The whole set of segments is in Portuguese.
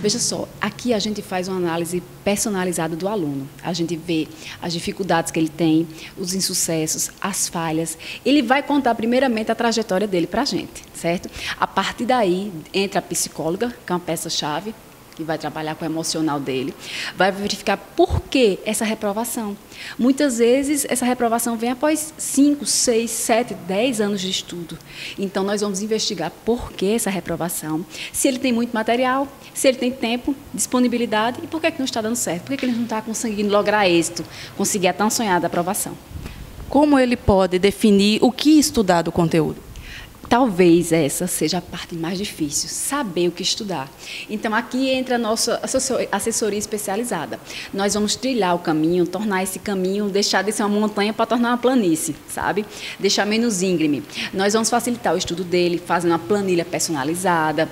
Veja só, aqui a gente faz uma análise personalizada do aluno. A gente vê as dificuldades que ele tem, os insucessos, as falhas. Ele vai contar primeiramente a trajetória dele para a gente, certo? A partir daí, entra a psicóloga, que é uma peça-chave, que vai trabalhar com o emocional dele, vai verificar por que essa reprovação. Muitas vezes, essa reprovação vem após 5, 6, 7, 10 anos de estudo. Então, nós vamos investigar por que essa reprovação, se ele tem muito material, se ele tem tempo, disponibilidade, e por que não está dando certo, por que ele não está conseguindo lograr êxito, conseguir a tão sonhada aprovação. Como ele pode definir o que estudar do conteúdo? Talvez essa seja a parte mais difícil, saber o que estudar. Então, aqui entra a nossa assessoria especializada. Nós vamos trilhar o caminho, tornar esse caminho, deixar de ser uma montanha para tornar uma planície, sabe? Deixar menos íngreme. Nós vamos facilitar o estudo dele, fazendo uma planilha personalizada,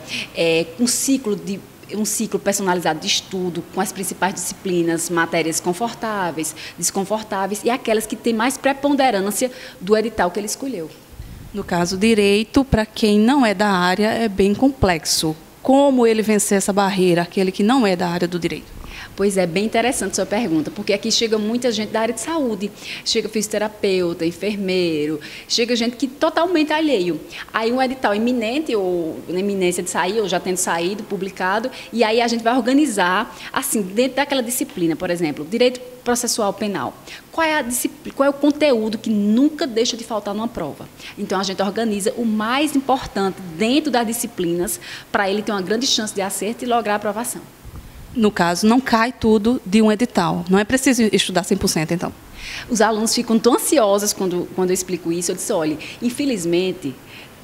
um ciclo personalizado de estudo, com as principais disciplinas, matérias confortáveis, desconfortáveis e aquelas que têm mais preponderância do edital que ele escolheu. No caso, direito, para quem não é da área, é bem complexo. Como ele vencer essa barreira, aquele que não é da área do direito? Pois é, bem interessante a sua pergunta, porque aqui chega muita gente da área de saúde, chega fisioterapeuta, enfermeiro, chega gente que totalmente alheio. Aí um edital iminente, ou na iminência de sair, ou já tendo saído, publicado, e aí a gente vai organizar, assim, dentro daquela disciplina, por exemplo, direito processual penal. Qual é o conteúdo que nunca deixa de faltar numa prova? Então, a gente organiza o mais importante dentro das disciplinas para ele ter uma grande chance de acerto e lograr a aprovação. No caso, não cai tudo de um edital. Não é preciso estudar 100%, então. Os alunos ficam tão ansiosos quando eu explico isso. Eu disse, olha, infelizmente,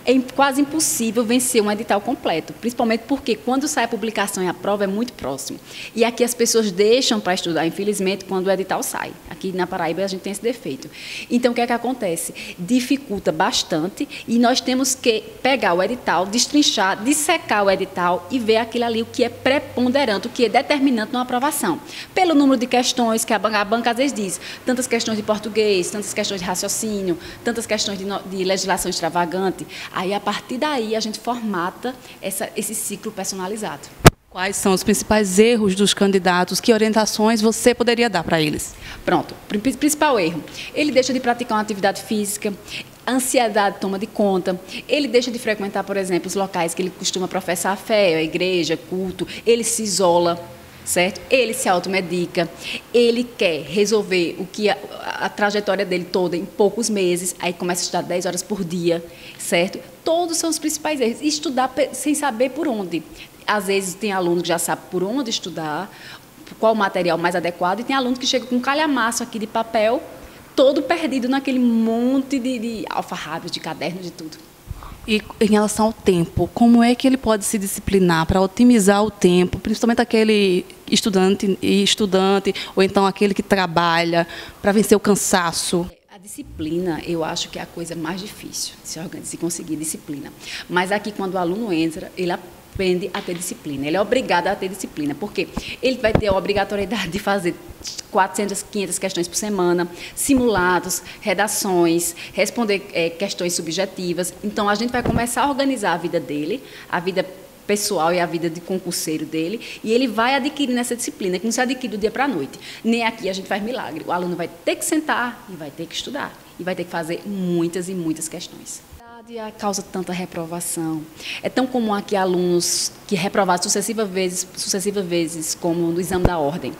é quase impossível vencer um edital completo, principalmente porque quando sai a publicação e a prova é muito próximo. E aqui as pessoas deixam para estudar, infelizmente, quando o edital sai. Aqui na Paraíba a gente tem esse defeito. Então, o que é que acontece? Dificulta bastante e nós temos que pegar o edital, destrinchar, dissecar o edital e ver aquilo ali, o que é preponderante, o que é determinante numa aprovação. Pelo número de questões que a banca às vezes diz, tantas questões de português, tantas questões de raciocínio, tantas questões de legislação extravagante. Aí, a partir daí, a gente formata esse ciclo personalizado. Quais são os principais erros dos candidatos? Que orientações você poderia dar para eles? Pronto. Principal erro. Ele deixa de praticar uma atividade física, a ansiedade toma de conta, ele deixa de frequentar, por exemplo, os locais que ele costuma professar a fé, a igreja, culto, ele se isola, certo? Ele se automedica, ele quer resolver a trajetória dele toda em poucos meses, aí começa a estudar 10 horas por dia, certo? Todos são os principais erros. E estudar sem saber por onde. Às vezes tem aluno que já sabe por onde estudar, qual o material mais adequado, e tem aluno que chega com um calhamaço aqui de papel, todo perdido naquele monte de alfarrábios, de cadernos, de tudo. E em relação ao tempo, como é que ele pode se disciplinar para otimizar o tempo, principalmente aquele estudante, ou então aquele que trabalha, para vencer o cansaço? A disciplina, eu acho que é a coisa mais difícil, se conseguir disciplina. Mas aqui, quando o aluno entra, ele aprende a ter disciplina. Ele é obrigado a ter disciplina, porque ele vai ter a obrigatoriedade de fazer 400, 500 questões por semana, simulados, redações, responder questões subjetivas. Então, a gente vai começar a organizar a vida dele, a vida pessoal e a vida de concurseiro dele, e ele vai adquirindo essa disciplina, que não se adquire do dia para a noite. Nem aqui a gente faz milagre. O aluno vai ter que sentar e vai ter que estudar, e vai ter que fazer muitas e muitas questões. Causa tanta reprovação. É tão comum aqui alunos que reprovaram sucessivas vezes, como no exame da ordem.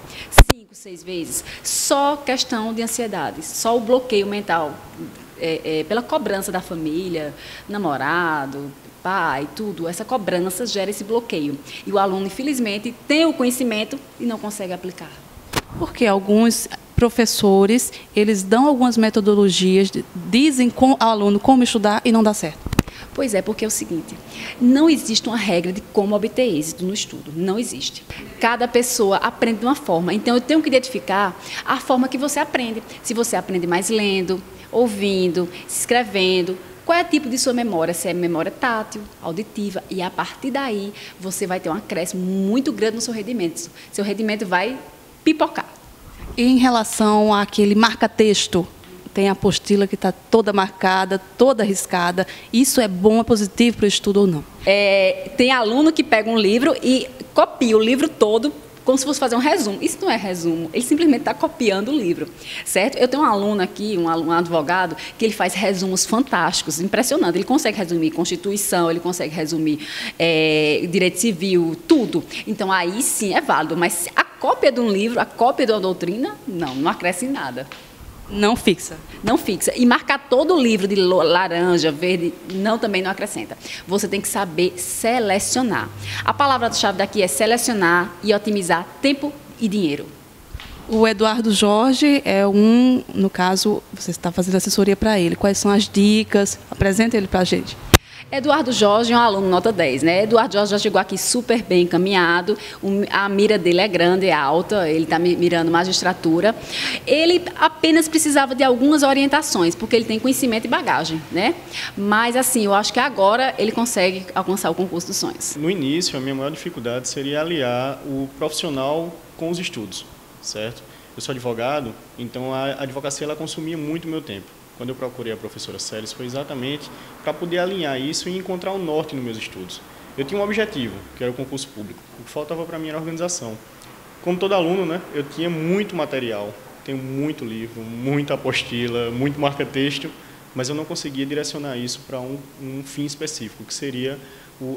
5, 6 vezes. Só questão de ansiedade, só o bloqueio mental, pela cobrança da família, namorado, pai, tudo. Essa cobrança gera esse bloqueio. E o aluno, infelizmente, tem o conhecimento e não consegue aplicar. Porque alguns professores, eles dão algumas metodologias, dizem ao aluno como estudar e não dá certo. Pois é, porque é o seguinte, não existe uma regra de como obter êxito no estudo, não existe. Cada pessoa aprende de uma forma, então eu tenho que identificar a forma que você aprende. Se você aprende mais lendo, ouvindo, escrevendo, qual é o tipo de sua memória? Se é memória tátil, auditiva, e a partir daí você vai ter um acréscimo muito grande no seu rendimento. Seu rendimento vai pipocar. E em relação àquele marca-texto, tem a apostila que está toda marcada, toda riscada, isso é bom, é positivo para o estudo ou não? Tem aluno que pega um livro e copia o livro todo, como se fosse fazer um resumo. Isso não é resumo, ele simplesmente está copiando o livro, certo? Eu tenho um aluno aqui, um advogado, que ele faz resumos fantásticos, impressionante. Ele consegue resumir Constituição, ele consegue resumir direito civil, tudo. Então, aí sim é válido, mas a cópia de um livro, a cópia de uma doutrina, não acresce em nada. Não fixa. Não fixa. E marcar todo o livro de laranja, verde, também não acrescenta. Você tem que saber selecionar. A palavra-chave daqui é selecionar e otimizar tempo e dinheiro. O Eduardo Jorge no caso, você está fazendo assessoria para ele. Quais são as dicas? Apresenta ele para a gente. Eduardo Jorge é um aluno nota 10, né? Eduardo Jorge já chegou aqui super bem encaminhado, a mira dele é grande, é alta, ele está mirando magistratura. Ele apenas precisava de algumas orientações, porque ele tem conhecimento e bagagem, né? Mas, assim, eu acho que agora ele consegue alcançar o concurso dos sonhos. No início, a minha maior dificuldade seria aliar o profissional com os estudos, certo? Eu sou advogado, então a advocacia ela consumia muito meu tempo. Quando eu procurei a professora Célis, foi exatamente para poder alinhar isso e encontrar um norte nos meus estudos. Eu tinha um objetivo, que era o concurso público. O que faltava para mim era a organização. Como todo aluno, né, eu tinha muito material, tenho muito livro, muita apostila, muito marca-texto, mas eu não conseguia direcionar isso para um fim específico, que seria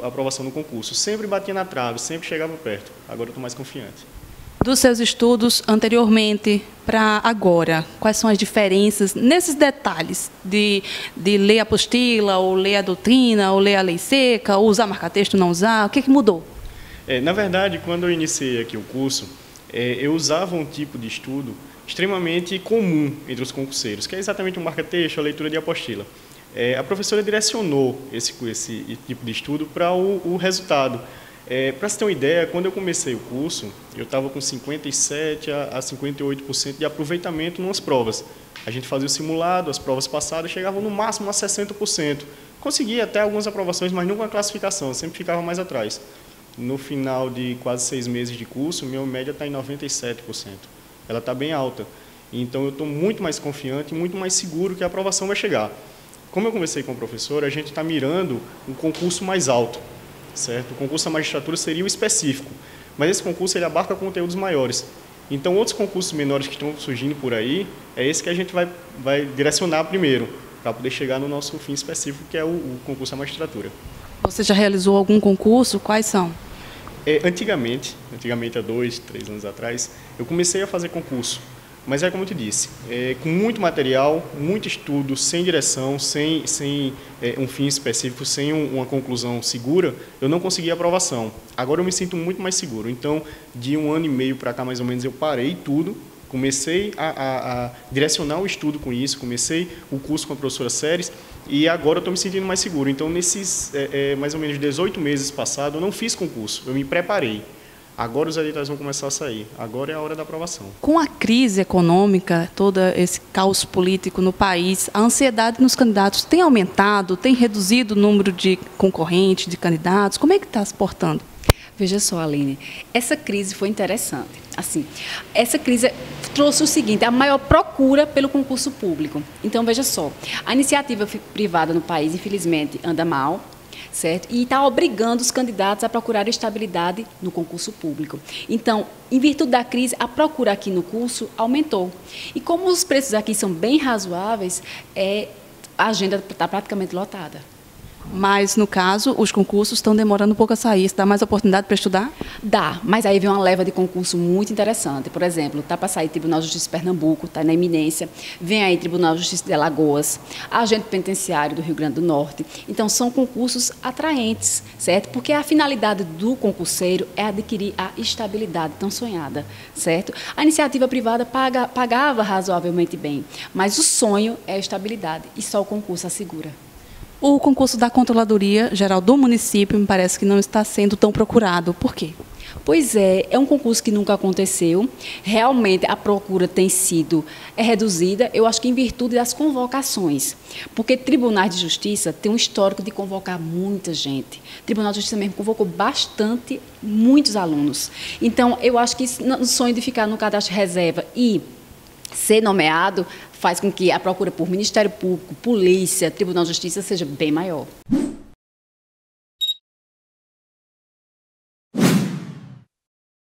a aprovação no concurso. Sempre batia na trave, sempre chegava perto. Agora eu estou mais confiante. Dos seus estudos anteriormente para agora, quais são as diferenças nesses detalhes de ler a apostila, ou ler a doutrina, ou ler a lei seca, ou usar marca-texto, não usar? O que mudou? Na verdade, quando eu iniciei aqui o curso, eu usava um tipo de estudo extremamente comum entre os concurseiros, que é exatamente o marca-texto, a leitura de apostila. A professora direcionou esse tipo de estudo para o resultado. Para você ter uma ideia, quando eu comecei o curso, eu estava com 57% a 58% de aproveitamento nas provas. A gente fazia o simulado, as provas passadas chegavam no máximo a 60%. Conseguia até algumas aprovações, mas nunca a classificação, eu sempre ficava mais atrás. No final de quase 6 meses de curso, minha média está em 97%. Ela está bem alta. Então, eu estou muito mais confiante e muito mais seguro que a aprovação vai chegar. Como eu conversei com o professor, a gente está mirando um concurso mais alto. Certo? O concurso da magistratura seria o específico, mas esse concurso ele abarca conteúdos maiores. Então, outros concursos menores que estão surgindo por aí, é esse que a gente vai direcionar primeiro, para poder chegar no nosso fim específico, que é o concurso da magistratura. Você já realizou algum concurso? Quais são? Antigamente, há 2, 3 anos atrás, eu comecei a fazer concurso. Mas como eu te disse, com muito material, muito estudo, sem direção, sem um fim específico, sem uma conclusão segura, eu não consegui aprovação. Agora eu me sinto muito mais seguro. Então, de 1 ano e meio para cá, mais ou menos, eu parei tudo, comecei a direcionar o estudo com isso, comecei o curso com a professora Célis e agora eu estou me sentindo mais seguro. Então, nesses mais ou menos 18 meses passados, eu não fiz concurso, eu me preparei. Agora os editais vão começar a sair. Agora é a hora da aprovação. Com a crise econômica, todo esse caos político no país, a ansiedade nos candidatos tem aumentado, tem reduzido o número de concorrentes, de candidatos? Como é que está se portando? Veja só, Aline, essa crise foi interessante. Assim, essa crise trouxe o seguinte, a maior procura pelo concurso público. Então, veja só, a iniciativa privada no país, infelizmente, anda mal, certo? E está obrigando os candidatos a procurar estabilidade no concurso público. Então, em virtude da crise, a procura aqui no curso aumentou. E como os preços aqui são bem razoáveis, a agenda está praticamente lotada. Mas, no caso, os concursos estão demorando um pouco a sair. Você dá mais oportunidade para estudar? Dá, mas aí vem uma leva de concurso muito interessante. Por exemplo, está para sair Tribunal de Justiça de Pernambuco, está na iminência. Vem aí Tribunal de Justiça de Alagoas, Agente Penitenciário do Rio Grande do Norte. Então, são concursos atraentes, certo? Porque a finalidade do concurseiro é adquirir a estabilidade tão sonhada, certo? A iniciativa privada pagava razoavelmente bem, mas o sonho é a estabilidade e só o concurso assegura. O concurso da Controladoria Geral do município me parece que não está sendo tão procurado. Por quê? Pois é um concurso que nunca aconteceu. Realmente a procura tem sido reduzida, eu acho que em virtude das convocações. Porque tribunais de justiça têm um histórico de convocar muita gente. O Tribunal de Justiça mesmo convocou muitos alunos. Então, eu acho que o sonho de ficar no cadastro reserva e ser nomeado faz com que a procura por Ministério Público, Polícia, Tribunal de Justiça seja bem maior.